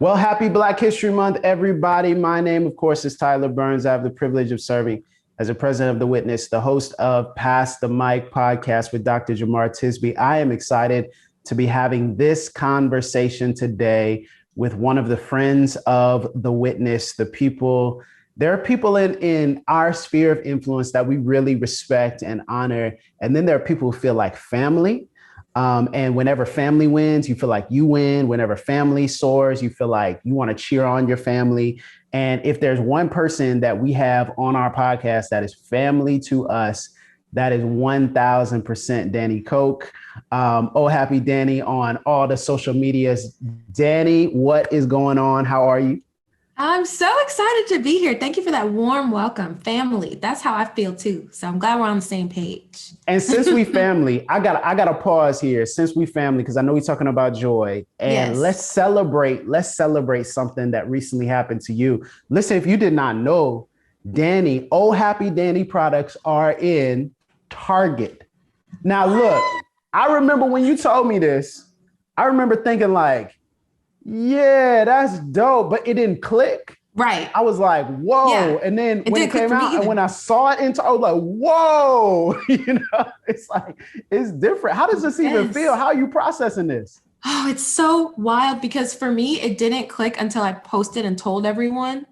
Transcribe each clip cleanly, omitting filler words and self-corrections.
Well, happy Black History Month, everybody. My name, of course, is Tyler Burns. I have the privilege of serving as the president of the Witness, the host of Pass the Mic podcast with Dr. Jamar Tisby. I am excited to be having this conversation today with one of the friends of the Witness, the people. There are people in our sphere of influence that we really respect and honor. And then there are people who feel like family. And whenever family wins, you feel like you win. Whenever family soars, you feel like you want to cheer on your family. And if there's one person that we have on our podcast that is family to us, that is 1000% Dani Coke. Oh, happy Dani on all the social medias. Dani, what is going on? How are you? I'm so excited to be here. Thank you for that warm welcome, family. That's how I feel too. So I'm glad we're on the same page. And since we family, I gotta pause here. Since we family, because I know we're talking about joy, and Yes. let's celebrate something that recently happened to you. Listen, if you did not know, Dani, oh happy Dani products are in Target. Now look, What? I remember when you told me this, I remember thinking like, yeah, that's dope, but it didn't click. Right. I was like, Yeah. whoa. And then It when didn't it click came for me out and either. when I saw it I was like, whoa, it's like, it's different. How does this even feel? Yes. How are you processing this? Oh, it's so wild because for me, it didn't click until I posted and told everyone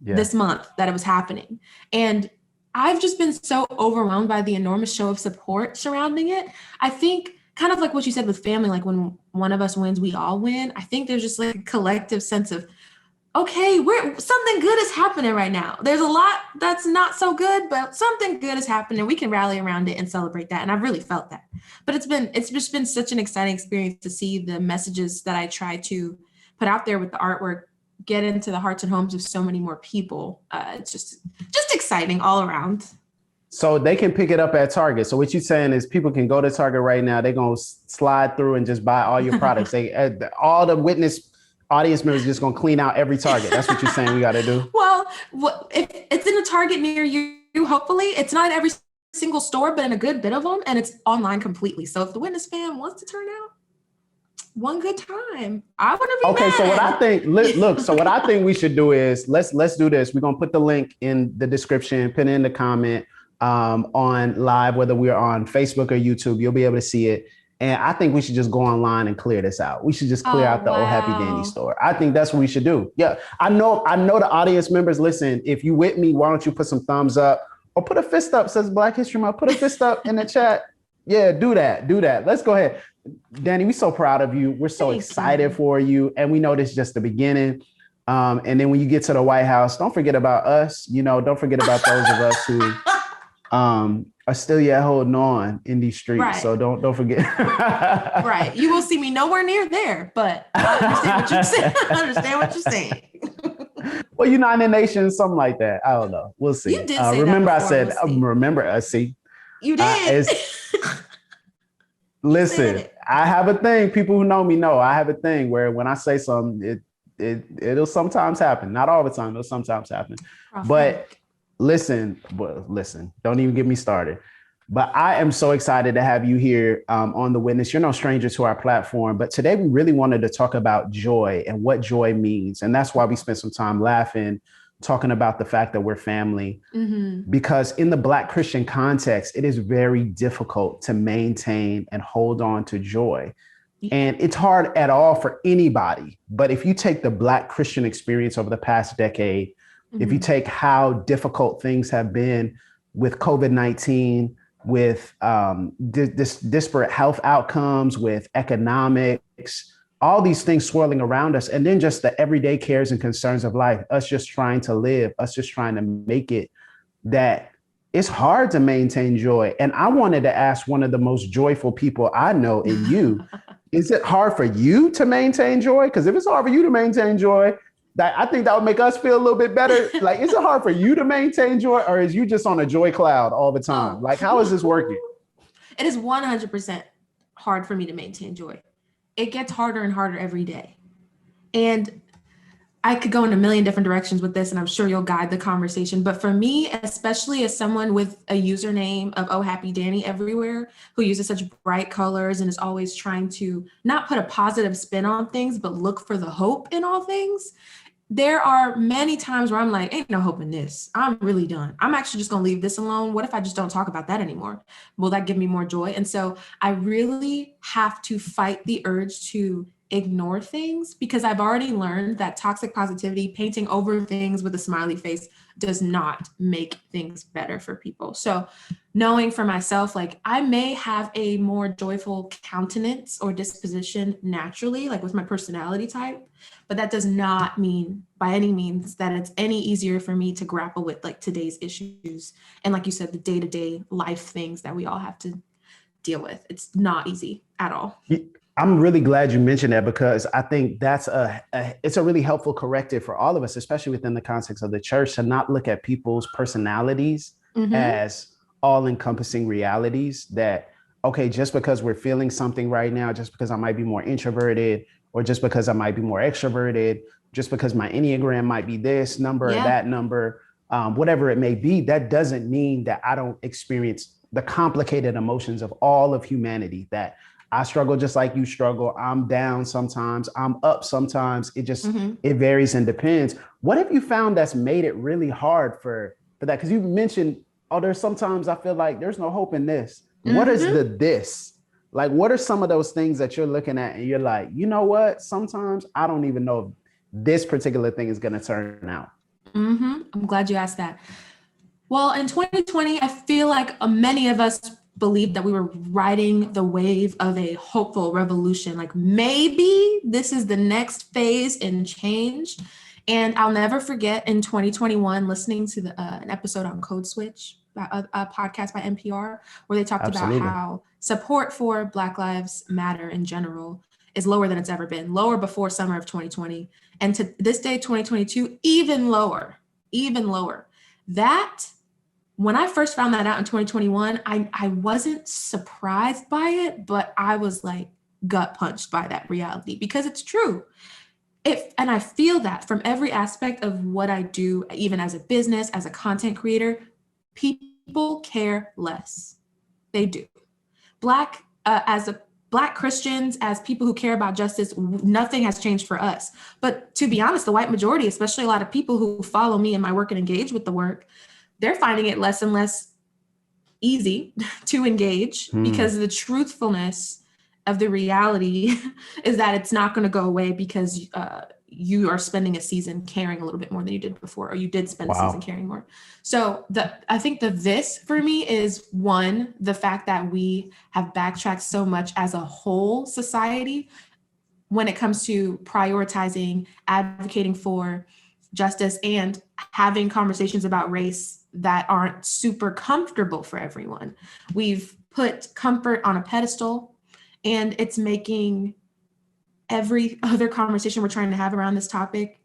Yeah. this month that it was happening. And I've just been so overwhelmed by the enormous show of support surrounding it. I think kind of like what you said with family, like when one of us wins, we all win. I think there's just like a collective sense of okay, we're something good is happening right now. There's a lot that's not so good, but something good is happening. We can rally around it and celebrate that. And I've really felt that. But it's just been such an exciting experience to see the messages that I try to put out there with the artwork get into the hearts and homes of so many more people. It's just exciting all around. So they can pick it up at Target. So what you're saying is people can go to Target right now. They're going to slide through and just buy all your products. All the witness audience members just going to clean out every Target. That's what you're saying we got to do. Well, if it's in a Target near you, hopefully it's not every single store, but in a good bit of them, and it's online completely. So if the Witness fan wants to turn out one good time, I Okay, so what I wouldn't think, be look, so what mad. I think we should do is let's do this. We're gonna put the link in the description, put it in the comment on live, whether we're on Facebook or YouTube. You'll be able to see it. And I think we should just go online and clear this out. We should just clear Oh out the Oh Happy Danny wow. store. I think that's what we should do. Yeah, I know the audience members. Listen, if you with me, why don't you put some thumbs up or put a fist up? Says Black History Month. Put a fist up in the chat. Yeah, do that. Do that. Let's go ahead. Dani, we're so proud of you. We're so Thank excited you. for you. And we know this is just the beginning. And then when you get to the White House, don't forget about us. Don't forget about those of us who are still yet holding on in these streets. Right. So don't forget. Right. You will see me nowhere near there, but I understand what you're saying. I understand what you're saying. Well, United Nations, something like that. I don't know. We'll You see. did say that Remember, I before. We'll said, see. remember, see, You did. it's You said listen, it. I have a thing. People who know me know I have a thing where when I say something, it'll sometimes happen. Not all the time. It'll sometimes happen. But Prophetic. listen, don't even get me started. But I am so excited to have you here on The Witness. You're no stranger to our platform, but today we really wanted to talk about joy and what joy means. And that's why we spent some time laughing, talking about the fact that we're family, Mm-hmm. because in the Black Christian context, it is very difficult to maintain and hold on to joy. And it's hard at all for anybody. But if you take the Black Christian experience over the past decade, if you Mm-hmm. take how difficult things have been with COVID-19, with this disparate health outcomes, with economics, all these things swirling around us, and then just the everyday cares and concerns of life, us just trying to live, us just trying to make it, that it's hard to maintain joy. And I wanted to ask one of the most joyful people I know in you, is it hard for you to maintain joy? Because if it's hard for you to maintain joy, that I think that would make us feel a little bit better. Like, is it hard for you to maintain joy, or is you just on a joy cloud all the time? Oh, Like, how is this working? it is 100% hard for me to maintain joy. It gets harder and harder every day. And I could go in a million different directions with this, and I'm sure you'll guide the conversation. But for me, especially as someone with a username of Oh Happy Dani everywhere, who uses such bright colors and is always trying to not put a positive spin on things, but look for the hope in all things, there are many times where I'm like, ain't no hope in this. I'm really done. I'm actually just going to leave this alone. What if I just don't talk about that anymore? Will that give me more joy? And so I really have to fight the urge to ignore things, because I've already learned that toxic positivity, painting over things with a smiley face, does not make things better for people. So knowing for myself, like I may have a more joyful countenance or disposition naturally, like with my personality type, but that does not mean by any means that it's any easier for me to grapple with like today's issues. And like you said, the day-to-day life things that we all have to deal with. It's not easy at all. I'm really glad you mentioned that, because I think that's it's a really helpful corrective for all of us, especially within the context of the church, to not look at people's personalities as all encompassing realities that, okay, just because we're feeling something right now, just because I might be more introverted, or just because I might be more extroverted, just because my Enneagram might be this number or that number, whatever it may be, that doesn't mean that I don't experience the complicated emotions of all of humanity, that I struggle just like you struggle. I'm down sometimes, I'm up sometimes. It just, it varies and depends. What have you found that's made it really hard for that? Because you mentioned, oh, there's sometimes I feel like there's no hope in this. What is the this? Like, what are some of those things that you're looking at and you're like, you know what? Sometimes I don't even know if this particular thing is going to turn out. I'm glad you asked that. Well, in 2020, I feel like many of us believed that we were riding the wave of a hopeful revolution. Like maybe this is the next phase in change. And I'll never forget in 2021, listening to an episode on Code Switch, a podcast by NPR, where they talked about how support for Black Lives Matter in general is lower than it's ever been, lower before summer of 2020. And to this day, 2022, even lower. That, when I first found that out in 2021, I wasn't surprised by it, but I was like gut punched by that reality, because it's true. And I feel that from every aspect of what I do, even as a business, as a content creator, people care less. They do. Black Christians, as people who care about justice, nothing has changed for us. But to be honest, the white majority, especially a lot of people who follow me in my work and engage with the work, they're finding it less and less easy to engage, because the truthfulness of the reality is that it's not going to go away because you are spending a season caring a little bit more than you did before, or you did spend a season caring more. So I think this for me is one, the fact that we have backtracked so much as a whole society when it comes to prioritizing, advocating for justice, and having conversations about race that aren't super comfortable for everyone. We've put comfort on a pedestal, and it's making every other conversation we're trying to have around this topic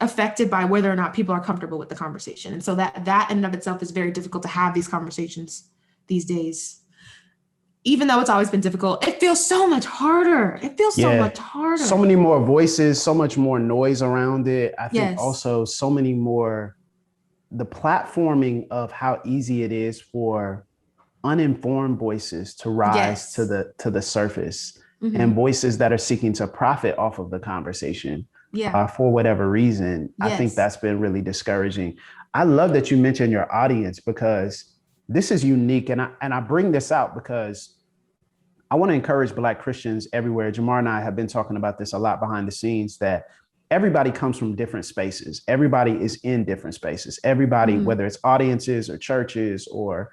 affected by whether or not people are comfortable with the conversation. And so that in and of itself is very difficult to have these conversations these days. Even though it's always been difficult, it feels so much harder. So many more voices, so much more noise around it. I think also so many more, the platforming of how easy it is for uninformed voices to rise to the surface, and voices that are seeking to profit off of the conversation for whatever reason. I think that's been really discouraging. I love that you mentioned your audience, because this is unique. And I bring this out because I want to encourage Black Christians everywhere. Jamar and I have been talking about this a lot behind the scenes, that everybody comes from different spaces. Everybody is in different spaces. Everybody, whether it's audiences or churches or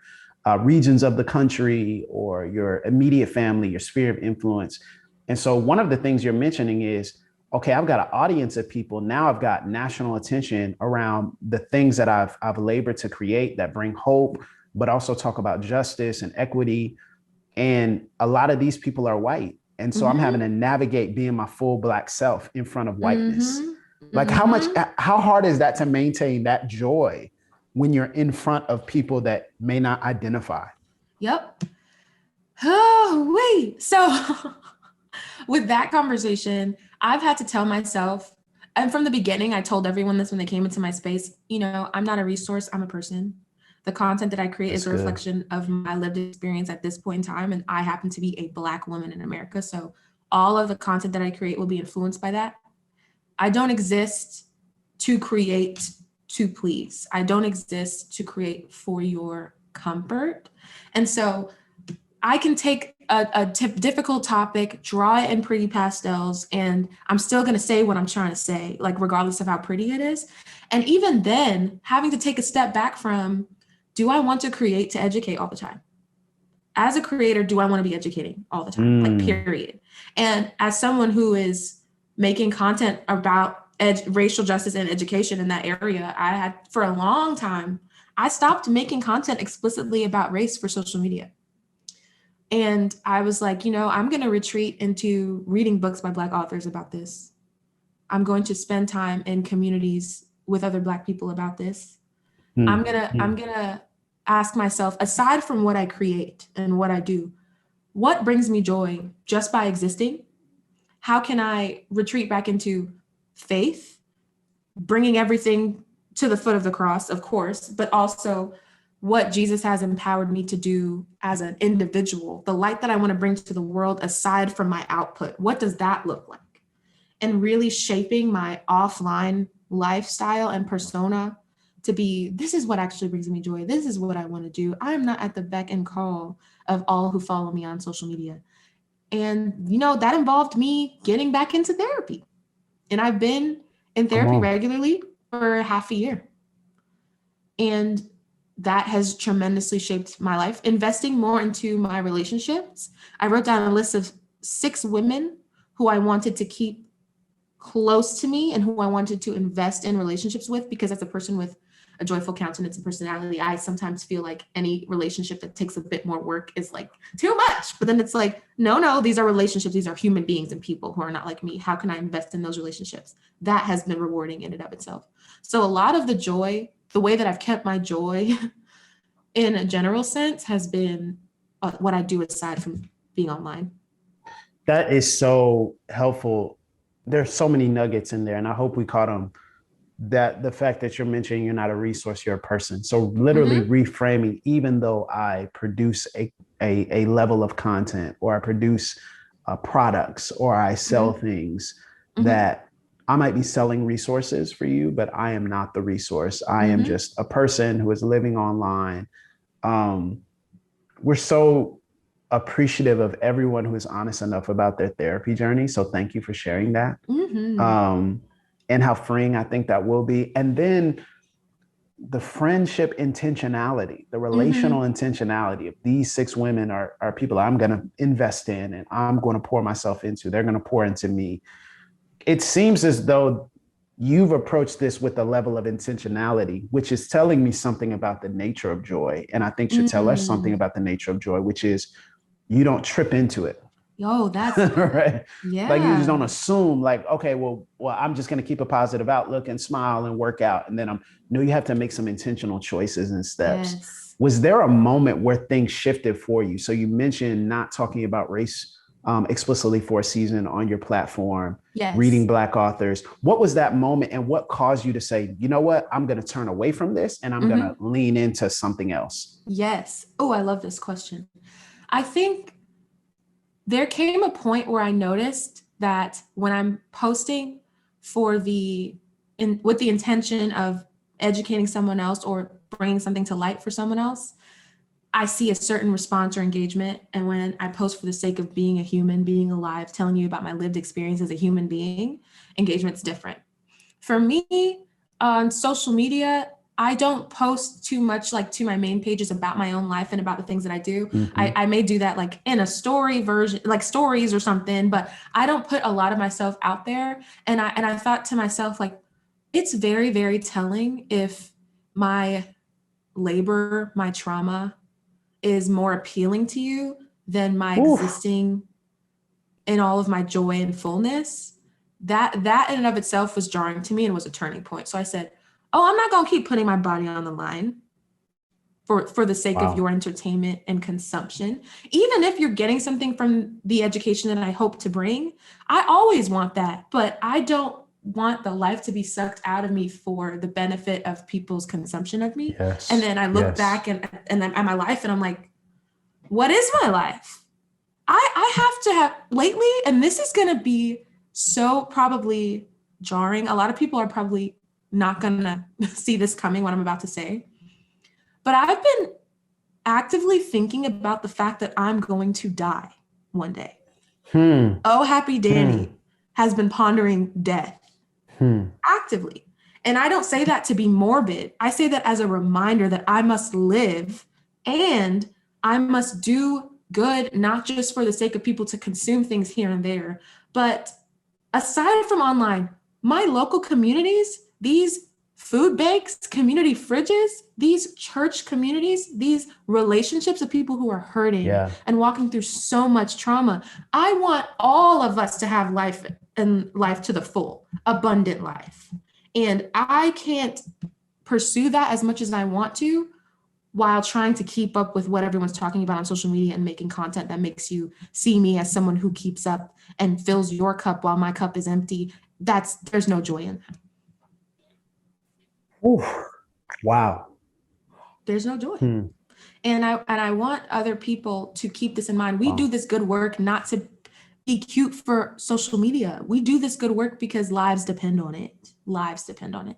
regions of the country or your immediate family, your sphere of influence. And so one of the things you're mentioning is, okay, I've got an audience of people. Now I've got national attention around the things that I've labored to create that bring hope, but also talk about justice and equity. And a lot of these people are white. And so I'm having to navigate being my full Black self in front of whiteness. Like how hard is that to maintain that joy when you're in front of people that may not identify? Yep. Oh, wait. So with that conversation, I've had to tell myself, And from the beginning, I told everyone this when they came into my space, I'm not a resource, I'm a person. The content that I create is a reflection of my lived experience at this point in time. And I happen to be a Black woman in America. So all of the content that I create will be influenced by that. I don't exist to create to please. I don't exist to create for your comfort. And so I can take a difficult topic, draw it in pretty pastels, and I'm still going to say what I'm trying to say, like regardless of how pretty it is. And even then, having to take a step back from, do I want to create to educate all the time? As a creator, do I want to be educating all the time? Like, period. And as someone who is making content about racial justice and education in that area, I had for a long time, I stopped making content explicitly about race for social media. And I was like, I'm going to retreat into reading books by Black authors about this. I'm going to spend time in communities with other Black people about this. I'm going to ask myself, aside from what I create and what I do, what brings me joy just by existing? How can I retreat back into faith, bringing everything to the foot of the cross, of course, but also what Jesus has empowered me to do as an individual, the light that I want to bring to the world aside from my output. What does that look like? And really shaping my offline lifestyle and persona to be, this is what actually brings me joy. This is what I want to do. I am not at the beck and call of all who follow me on social media. And, that involved me getting back into therapy. And I've been in therapy regularly for half a year. And that has tremendously shaped my life. Investing more into my relationships. I wrote down a list of 6 women who I wanted to keep close to me and who I wanted to invest in relationships with, because as a person with a joyful countenance and personality, I sometimes feel like any relationship that takes a bit more work is like too much. But then it's like, no, these are relationships. These are human beings and people who are not like me. How can I invest in those relationships? That has been rewarding in and of itself. So a lot of the joy, the way that I've kept my joy in a general sense has been what I do aside from being online. That is so helpful. There's so many nuggets in there, and I hope we caught them. That the fact that you're mentioning you're not a resource, you're a person. So literally reframing, even though I produce a level of content, or I produce products, or I sell things, that I might be selling resources for you, but I am not the resource. I am just a person who is living online. We're so appreciative of everyone who is honest enough about their therapy journey. So thank you for sharing that. And how freeing I think that will be. And then the friendship intentionality, the relational intentionality of these 6 women are people I'm going to invest in, and I'm going to pour myself into. They're going to pour into me. It seems as though you've approached this with a level of intentionality, which is telling me something about the nature of joy. And I think should tell us something about the nature of joy, which is you don't trip into it. Yo, that's right. Yeah. Like, you just don't assume like, okay, well, I'm just going to keep a positive outlook and smile and work out. And then you have to make some intentional choices and steps. Yes. Was there a moment where things shifted for you? So you mentioned not talking about race explicitly for a season on your platform, reading Black authors. What was that moment, and what caused you to say, you know what, I'm going to turn away from this and I'm going to lean into something else? Yes. Oh, I love this question. I think there came a point where I noticed that when I'm posting with the intention of educating someone else or bringing something to light for someone else, I see a certain response or engagement. And when I post for the sake of being a human, being alive, telling you about my lived experience as a human being, engagement's different. For me, on social media, I don't post too much like to my main pages about my own life and about the things that I do. I may do that like in a story version, like stories or something, but I don't put a lot of myself out there. And I thought to myself, like, it's very, very telling if my labor, my trauma is more appealing to you than my existing in all of my joy and fullness. That in and of itself was jarring to me and was a turning point. So I said, I'm not going to keep putting my body on the line for the sake of your entertainment and consumption. Even if you're getting something from the education that I hope to bring, I always want that. But I don't want the life to be sucked out of me for the benefit of people's consumption of me. Yes. And then I look back and at my life and I'm like, what is my life? I have to have lately, and this is going to be so probably jarring. A lot of people are probably not going to see this coming, what I'm about to say. But I've been actively thinking about the fact that I'm going to die one day. Oh, happy Dani has been pondering death actively. And I don't say that to be morbid. I say that as a reminder that I must live and I must do good, not just for the sake of people to consume things here and there, but aside from online, my local communities, these food banks, community fridges, these church communities, these relationships of people who are hurting and walking through so much trauma. I want all of us to have life and life to the full, abundant life. And I can't pursue that as much as I want to while trying to keep up with what everyone's talking about on social media and making content that makes you see me as someone who keeps up and fills your cup while my cup is empty. There's no joy in that. Ooh, wow. There's no joy. And I want other people to keep this in mind. We do this good work not to be cute for social media. We do this good work because lives depend on it. Lives depend on it.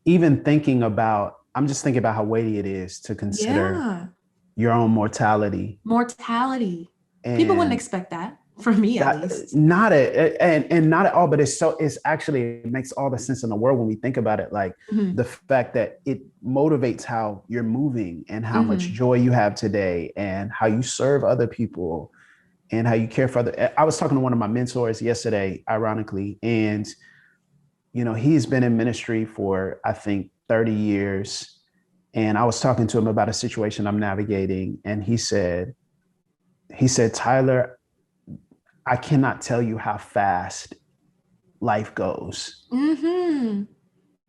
Even thinking about, I'm just thinking about how weighty it is to consider your own mortality. Mortality. People wouldn't expect that. For me, at least. Not at all, but it makes all the sense in the world when we think about it. Like the fact that it motivates how you're moving and how much joy you have today and how you serve other people and how you care for other. I was talking to one of my mentors yesterday, ironically, and he's been in ministry for, I think, 30 years. And I was talking to him about a situation I'm navigating. And he said, Tyler, I cannot tell you how fast life goes. And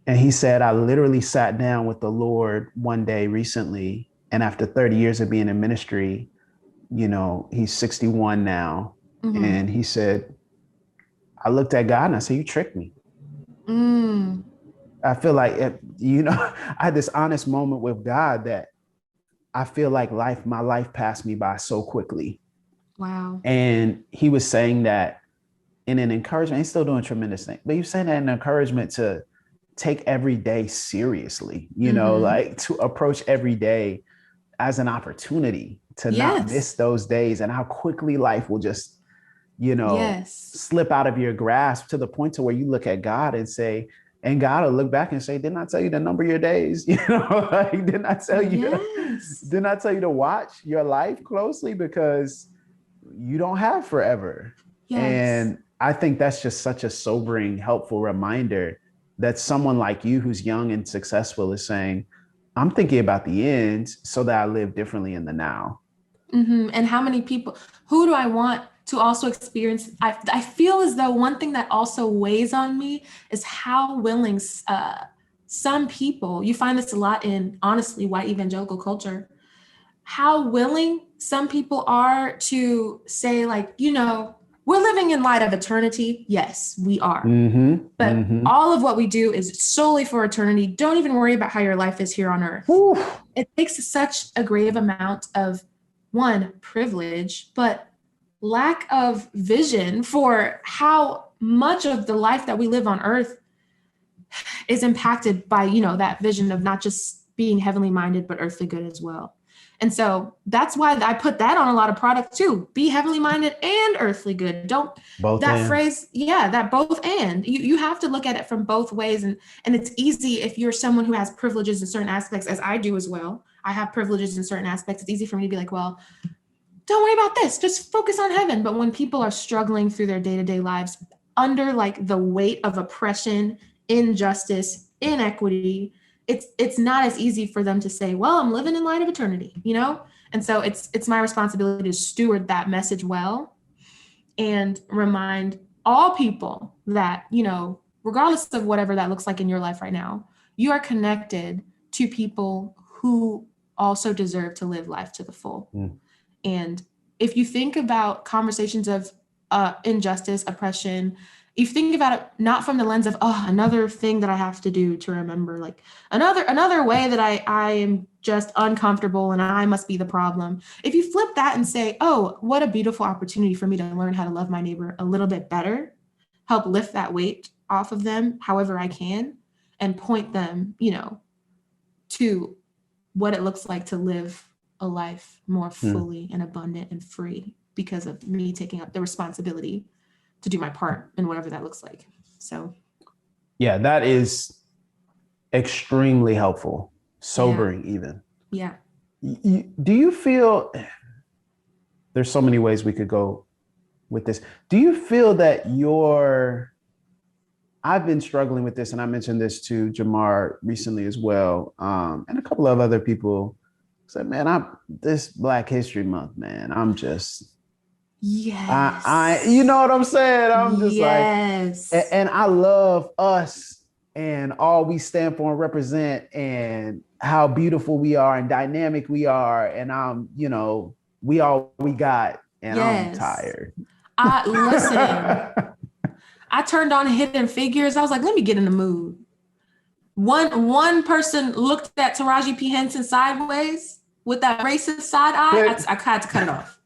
he said, I literally sat down with the Lord one day recently. And after 30 years of being in ministry, he's 61 now. And he said, I looked at God and I said, you tricked me. I feel like, I had this honest moment with God that I feel like my life passed me by so quickly. Wow. And he was saying that in an encouragement, he's still doing tremendous things, but he was saying that in encouragement to take every day seriously, like to approach every day as an opportunity to not miss those days and how quickly life will just, slip out of your grasp to the point to where you look at God and say, and God will look back and say, didn't I tell you to number your days? Didn't I tell you to watch your life closely because you don't have forever. And I think that's just such a sobering, helpful reminder that someone like you who's young and successful is saying, I'm thinking about the end so that I live differently in the now. And how many people, who do I want to also experience? I feel as though one thing that also weighs on me is how willing some people, you find this a lot in, honestly, white evangelical culture, how willing some people are to say, like, we're living in light of eternity. Yes, we are. But all of what we do is solely for eternity. Don't even worry about how your life is here on earth. It takes such a grave amount of, one, privilege, but lack of vision for how much of the life that we live on earth is impacted by, that vision of not just being heavenly minded, but earthly good as well. And so that's why I put that on a lot of products too. Be heavenly minded and earthly good. Don't both that and. Phrase. Yeah, that both and. You have to look at it from both ways. And it's easy if you're someone who has privileges in certain aspects, as I do as well. I have privileges in certain aspects. It's easy for me to be like, well, don't worry about this. Just focus on heaven. But when people are struggling through their day-to-day lives under like the weight of oppression, injustice, inequity, it's not as easy for them to say, well, I'm living in light of eternity, And so it's my responsibility to steward that message well and remind all people that, regardless of whatever that looks like in your life right now, you are connected to people who also deserve to live life to the full. And if you think about conversations of injustice, oppression, if you think about it not from the lens of, oh, another thing that I have to do to remember, like another way that I am just uncomfortable and I must be the problem. If you flip that and say, oh, what a beautiful opportunity for me to learn how to love my neighbor a little bit better, help lift that weight off of them however I can, and point them, to what it looks like to live a life more fully and abundant and free because of me taking up the responsibility to do my part in whatever that looks like. So yeah, that is extremely helpful, sobering even. Yeah. Do you feel, there's so many ways we could go with this. Do you feel that I've been struggling with this, and I mentioned this to Jamar recently as well, and a couple of other people said, man, this Black History Month, man, I'm just, yes, you know what I'm saying? I'm just yes. like, and I love us and all we stand for and represent and how beautiful we are and dynamic we are. And we all we got, and I'm tired. Listen, I turned on Hidden Figures. I was like, let me get in the mood. One person looked at Taraji P. Henson sideways with that racist side eye. I had to cut it off.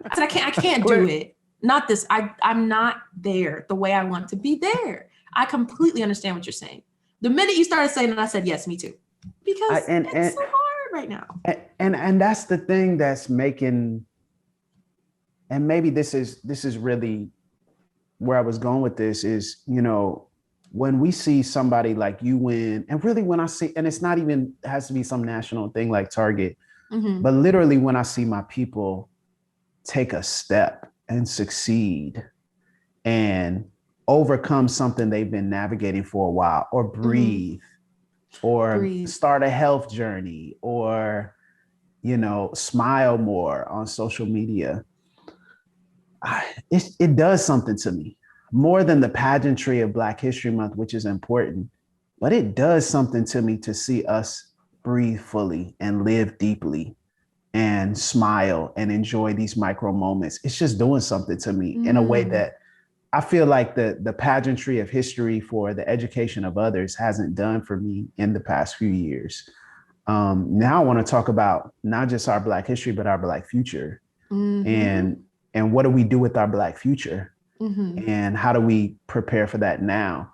I said, I can't do it. Not this. I'm not there the way I want to be there. I completely understand what you're saying. The minute you started saying it, I said, yes, me too. Because it's so hard right now. And that's the thing that's making, and maybe this is really where I was going with this is, when we see somebody like you win, and really when I see, and it's not even has to be some national thing like Target, but literally when I see my people take a step and succeed and overcome something they've been navigating for a while, or breathe, or start a health journey, or, smile more on social media. It does something to me, more than the pageantry of Black History Month, which is important, but it does something to me to see us breathe fully and live deeply and smile and enjoy these micro moments. It's just doing something to me in a way that I feel like the pageantry of history for the education of others hasn't done for me in the past few years. Now I want to talk about not just our Black history, but our Black future. And what do we do with our Black future? And how do we prepare for that now?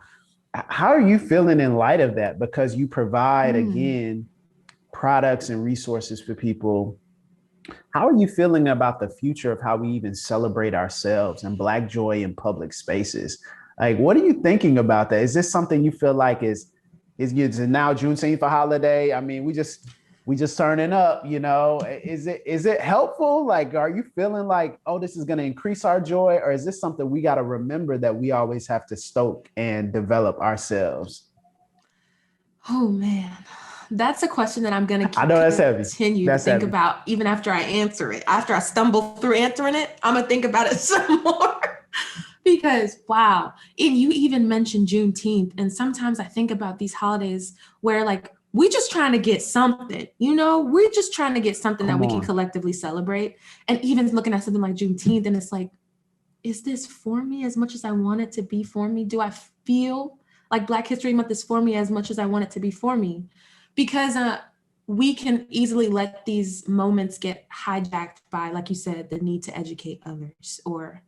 How are you feeling in light of that? Because you provide, again, products and resources for people. How are you feeling about the future of how we even celebrate ourselves and Black joy in public spaces? Like, what are you thinking about that? Is this something you feel like is now Juneteenth a holiday? I mean, we just turning up, is it helpful? Like, are you feeling like, oh, this is going to increase our joy? Or is this something we got to remember that we always have to stoke and develop ourselves? Oh, man. That's a question that I'm going to continue to think about even after I answer it. After I stumble through answering it, I'm going to think about it some more. Because, wow, and you even mentioned Juneteenth. And sometimes I think about these holidays where, like, we're just trying to get something, we're just trying to get something that we can collectively celebrate. And even looking at something like Juneteenth, and it's like, is this for me as much as I want it to be for me? Do I feel like Black History Month is for me as much as I want it to be for me? Because we can easily let these moments get hijacked by, like you said, the need to educate others. Or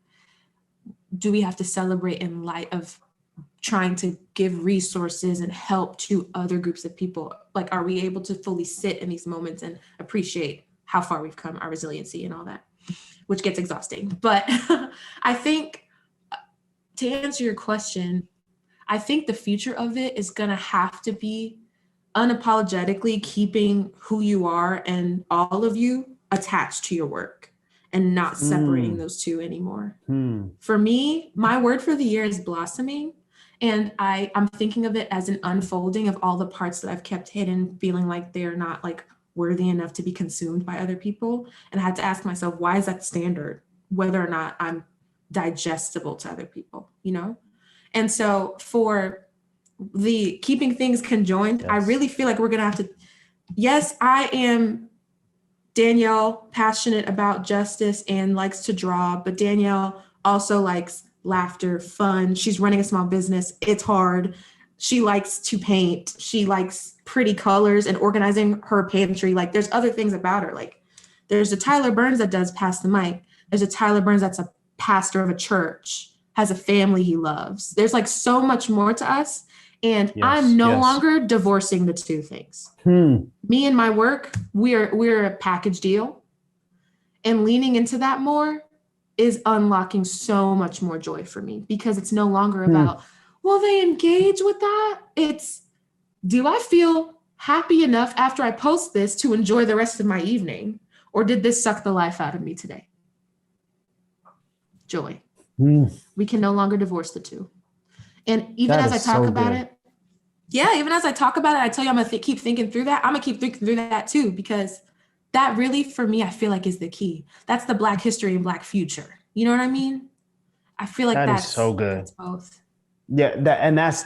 do we have to celebrate in light of trying to give resources and help to other groups of people? Like, are we able to fully sit in these moments and appreciate how far we've come, our resiliency and all that, which gets exhausting. But I think, to answer your question, I think the future of it is going to have to be unapologetically keeping who you are and all of you attached to your work and not separating those two anymore. For me, my word for the year is blossoming. And I'm thinking of it as an unfolding of all the parts that I've kept hidden, feeling like they're not like worthy enough to be consumed by other people. And I had to ask myself, why is that standard? Whether or not I'm digestible to other people, And so for the keeping things conjoined, I really feel like we're going to have to, yes, I am Danielle, passionate about justice and likes to draw, but Danielle also likes laughter, fun. She's running a small business. It's hard. She likes to paint. She likes pretty colors and organizing her pantry. Like there's other things about her. Like there's a Tyler Burns that does Pass the Mic. There's a Tyler Burns that's a pastor of a church, has a family he loves. There's like so much more to us. And I'm no longer divorcing the two things. Me and my work, we're a package deal. And leaning into that more is unlocking so much more joy for me, because it's no longer about, will they engage with that? It's, do I feel happy enough after I post this to enjoy the rest of my evening? Or did this suck the life out of me today? Joy. We can no longer divorce the two. And even as I talk about it, even as I talk about it, I tell you, I'm going to keep thinking through that. I'm going to keep thinking through that too, because that really, for me, I feel like is the key. That's the Black history and Black future. You know what I mean? I feel like that's so good. That's both. Yeah,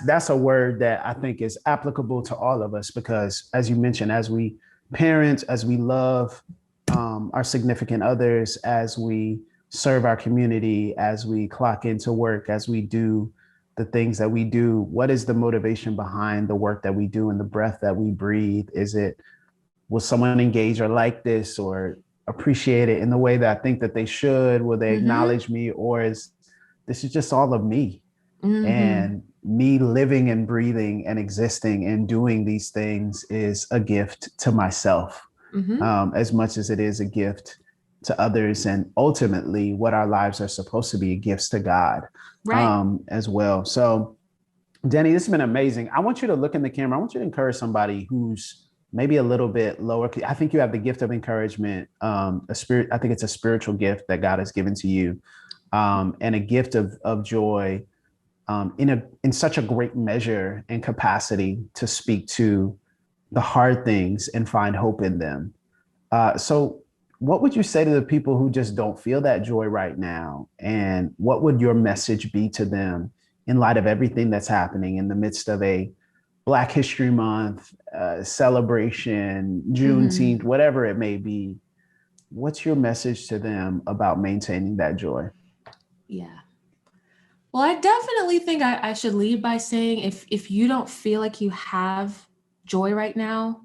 that's a word that I think is applicable to all of us, because as you mentioned, as we parent, as we love our significant others, as we serve our community, as we clock into work, as we do the things that we do, what is the motivation behind the work that we do and the breath that we breathe? Is it, will someone engage or like this or appreciate it in the way that I think that they should? Will they acknowledge me? Or is this is just all of me? And me living and breathing and existing and doing these things is a gift to myself, as much as it is a gift to others. And ultimately, what our lives are supposed to be, gifts to God, as well. So, Dani, this has been amazing. I want you to look in the camera. I want you to encourage somebody who's maybe a little bit lower. I think you have the gift of encouragement, I think it's a spiritual gift that God has given to you, and a gift of joy, in such a great measure and capacity to speak to the hard things and find hope in them. So what would you say to the people who just don't feel that joy right now? And what would your message be to them in light of everything that's happening in the midst of a Black History Month celebration, Juneteenth, whatever it may be? What's your message to them about maintaining that joy? Yeah. Well, I definitely think I should lead by saying, if you don't feel like you have joy right now,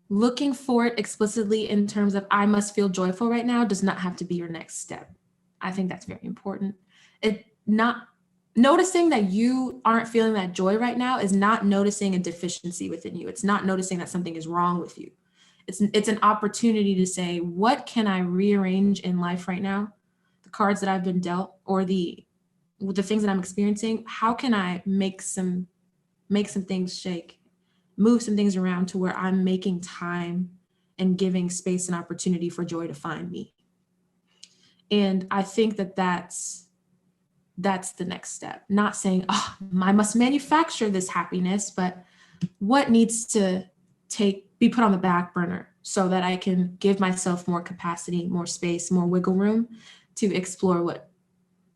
looking for it explicitly in terms of I must feel joyful right now does not have to be your next step. I think that's very important. Noticing that you aren't feeling that joy right now is not noticing a deficiency within you. It's not noticing that something is wrong with you. It's an opportunity to say, what can I rearrange in life right now? The cards that I've been dealt, or the things that I'm experiencing, how can I make some things shake, move some things around to where I'm making time and giving space and opportunity for joy to find me. And I think that that's the next step. Not saying, oh, I must manufacture this happiness, but what needs to be put on the back burner so that I can give myself more capacity, more space, more wiggle room to explore what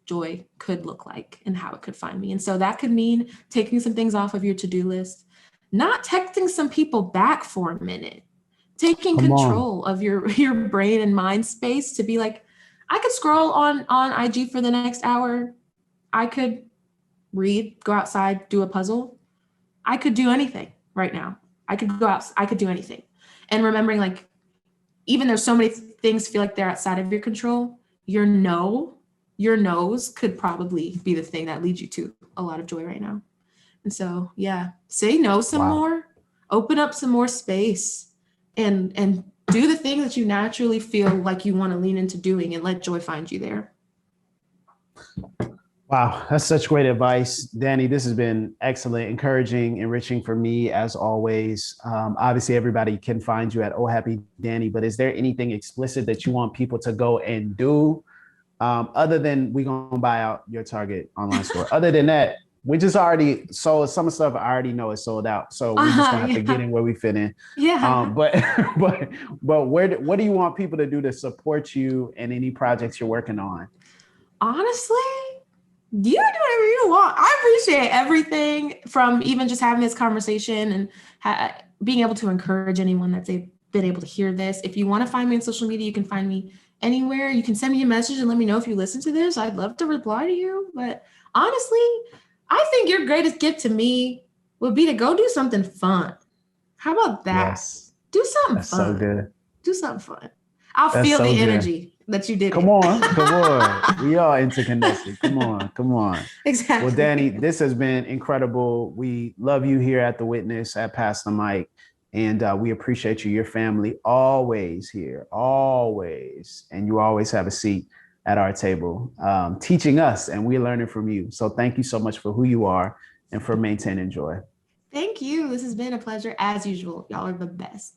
joy could look like and how it could find me. And so that could mean taking some things off of your to-do list, not texting some people back for a minute, taking control of your brain and mind space to be like, I could scroll on IG for the next hour. I could read, go outside, do a puzzle. I could do anything right now. I could go out, I could do anything. And remembering, like, even though so many things feel like they're outside of your control, your no's could probably be the thing that leads you to a lot of joy right now. And so, yeah, say no some more, open up some more space, and do the thing that you naturally feel like you want to lean into doing, and let joy find you there. Wow, that's such great advice, Dani. This has been excellent, encouraging, enriching for me as always. Obviously, everybody can find you at Oh Happy Dani, but is there anything explicit that you want people to go and do, other than we gonna buy out your Target online store? Other than that, we just already sold some of the stuff. I already know is sold out, so we just gonna have to get in where we fit in. Yeah. But what do you want people to do to support you and any projects you're working on? Honestly, you do whatever you want. I appreciate everything, from even just having this conversation and being able to encourage anyone that's been able to hear this. If you want to find me on social media, you can find me anywhere, you can send me a message and let me know if you listen to this. I'd love to reply to you. But honestly, I think your greatest gift to me would be to go do something fun. How about that? Yes. Do something That's fun. so good. Do something fun. I'll That's feel so the good. energy that you did. Come on. We are interconnected. Come on. Exactly. Well, Dani, this has been incredible. We love you here at the Witness at Pass the Mic. And we appreciate you, your family, always here, always. And you always have a seat at our table, teaching us, and we're learning from you. So thank you so much for who you are and for maintaining joy. Thank you. This has been a pleasure as usual. Y'all are the best.